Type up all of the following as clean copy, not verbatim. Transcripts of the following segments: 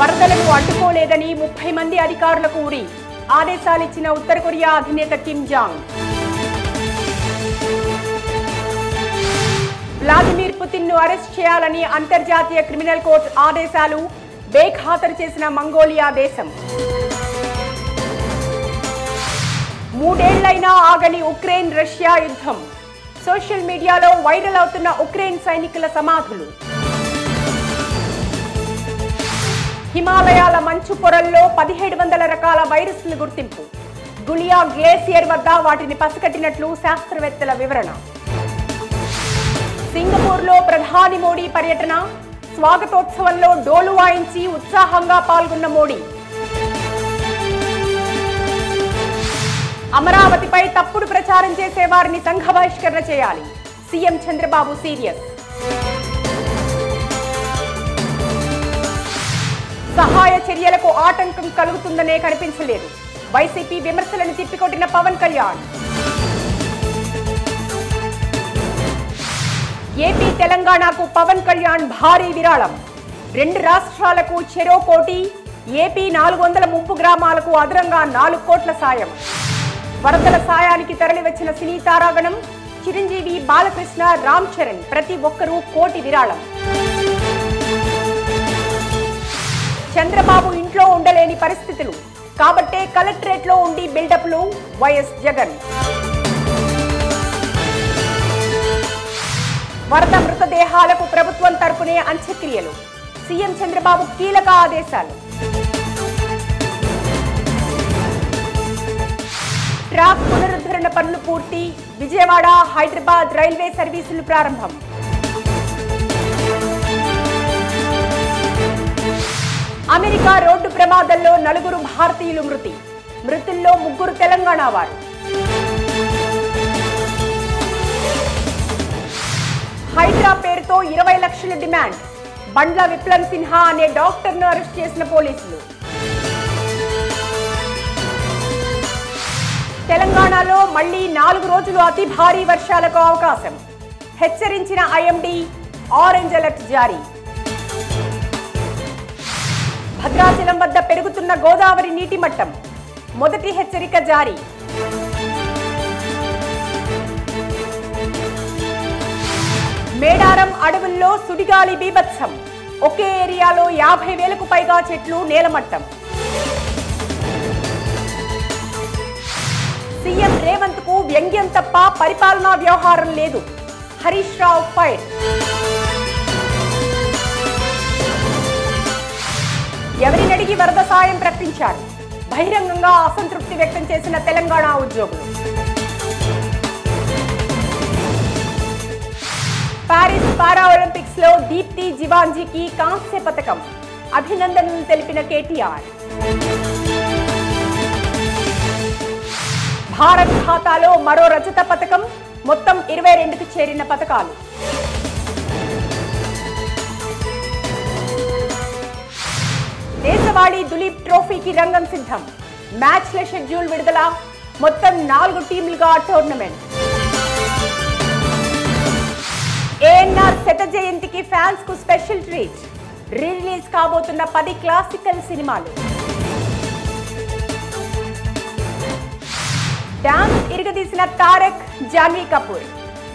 వరదలను అడ్డుకోలేదని 30 మంది అధికారులకు ఉరి ఆదేశాలిచ్చిన ఉత్తర కొరియా అధినేత కిమ్ జాంగ్. వ్లాదిమిర్ పుతిన్ ను అరెస్ట్ చేయాలని అంతర్జాతీయ క్రిమినల్ కోర్టు ఆదేశాలు బేఖాతరు చేసిన మంగోలియా దేశం. 3 ఏళ్లైనా ఆగని ఉక్రెయిన్ రష్యా యుద్ధం. సోషల్ మీడియాలో వైరల్ అవుతున్న ఉక్రెయిన్ సైనికుల సమాధులు. హిమాలయాల మంచు పొరల్లో 1700 రకాల వైరస్లు గుర్తింపు. గులియా గ్లేసియర్ వద్ద వాటిని పసిగట్టినట్లు శాస్త్రవేత్తల వివరణ. సింగపూర్లో ప్రధాని మోడీ పర్యటన. స్వాగతోత్సవంలో డోలు వాయించి ఉత్సాహంగా పాల్గొన్న మోడీ. అమరావతిపై తప్పుడు ప్రచారం చేసే వారిని సంఘ బహిష్కరణ చేయాలి. CM Chandrababu serious. సహాయ చర్యలకు ఆటంకం కలుగుతుందనే కనిపించలేదు. వైసీపీ విమర్శలను తిప్పికొట్టిన పవన్ కళ్యాణ్. ఏపీ తెలంగాణకు పవన్ కళ్యాణ్ భారీ విరాళం. 2 రాష్ట్రాలకు చెరో కోటి. ఏపీ 400 ముంపు గ్రామాలకు అదనంగా 4 కోట్ల సాయం. వరదల సాయానికి తరలివచ్చిన సినీ తారాగణం. చిరంజీవి, బాలకృష్ణ, రామ్ చరణ్ ప్రతి ఒక్కరూ కోటి విరాళం. చంద్రబాబు ఇంట్లో ఉండలేని పరిస్థితులు కాబట్టే కలెక్టరేట్ లో ఉండి బిల్డప్లు. వైఎస్ జగన్. వరద మృతదేహాలకు ప్రభుత్వం తరపునే అంత్యక్రియలు. సీఎం చంద్రబాబు కీలక ఆదేశాలు. ట్రాక్ పునరుద్ధరణ పనులు పూర్తి. విజయవాడ, హైదరాబాద్ రైల్వే సర్వీసులు ప్రారంభం. అమెరికా రోడ్డు ప్రమాదంలో 4 భారతీయులు మృతి. మృతుల్లో 3 తెలంగాణ వారు. హైడ్రా పేరుతో 20 లక్షల డిమాండ్. బండ్ల విప్లవ్ సిన్హా అనే డాక్టర్ను అరెస్ట్ చేసిన పోలీసులు. తెలంగాణలో మళ్లీ 4 రోజులు అతి భారీ వర్షాలకు అవకాశం. హెచ్చరించిన ఐఎండీ. ఆరెంజ్ అలర్ట్ జారీ. భద్రాచలం వద్ద పెరుగుతున్న గోదావరి నీటి మట్టం. మొదటి హెచ్చరిక జారీ. మేడారం అడవుల్లో సుడిగాలి బీభత్సం. ఒకే ఏరియాలో 50,000కు పైగా చెట్లు నేలమట్టం. సీఎం రేవంత్ కు వ్యంగ్యం తప్ప పరిపాలనా వ్యవహారం లేదు. హరీష్ రావు ఫైర్. ఎవరినడిగి వరద సాయం ప్రకటించారు. బహిరంగంగా అసంతృప్తి వ్యక్తం చేసిన తెలంగాణ ఉద్యోగులు. పారిస్ పారా ఒలింపిక్స్ లో దీప్తి జివాంజీకి కాంస్య పతకం. అభినందనలు తెలిపిన కేటీఆర్. భారత్ ఖాతాలో మరో రజత పతకం. మొత్తం 22కు చేరిన పతకాలు. దేశవాళీ దులీప్ ట్రోఫీకి రంగం సిద్ధం. మ్యాచ్ల షెడ్యూల్ విడుదల. మొత్తం 4 టీంలుగా టోర్నమెంట్. ఏఎన్ఆర్ శత జయంతికి ఫ్యాన్స్ కు స్పెషల్ ట్రీట్. రిలీజ్ కాబోతున్న 10 క్లాసికల్ సినిమాలు. డాన్స్ ఇరగదీసిన Tarak, Janhvi Kapoor.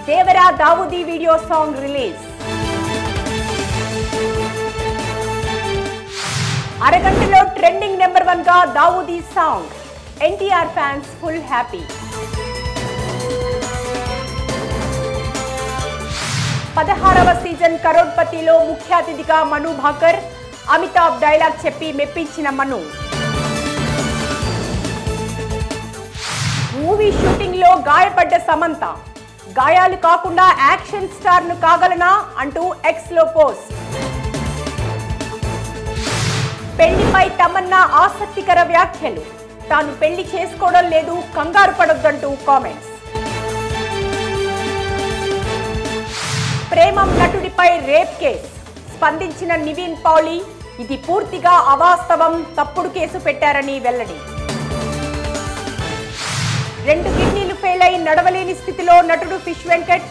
Devara Daavudi video song release. అరగంటలో ట్రెండింగ్ నెంబర్ 1 గా Daavudi song. NTR fans full happy. 16వ సీజన్ కరోడ్పతిలో ముఖ్య అతిథిగా మను భాకర్. అమితాబ్ డైలాగ్ చెప్పి మెప్పించిన మను. మూవీ షూటింగ్ లో గాయపడ్డ సమంత. గాయాలు కాకుండా యాక్షన్ స్టార్ ను కాగలనా అంటూ ఎక్స్ లో పోస్ట్. పెళ్లిపై తమన్నా ఆసక్తికర వ్యాఖ్యలు. తాను పెళ్లి చేసుకోవడం లేదు, కంగారు పడొద్దంటూ కామెంట్స్. ప్రేమం నటుడిపై రేప్ కేస్. స్పందించిన నివిన్ పౌలి. ఇది పూర్తిగా అవాస్తవం, తప్పుడు కేసు పెట్టారని వెల్లడి. 2 కిడ్నీలు ఫెయిల్ అయి నడవలేని స్థితిలో నటుడు ఫిష్ వెంకట్.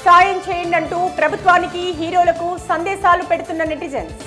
సాయం చేయండి అంటూ ప్రభుత్వానికి, హీరోలకు సందేశాలు పెడుతున్న నెటిజన్స్.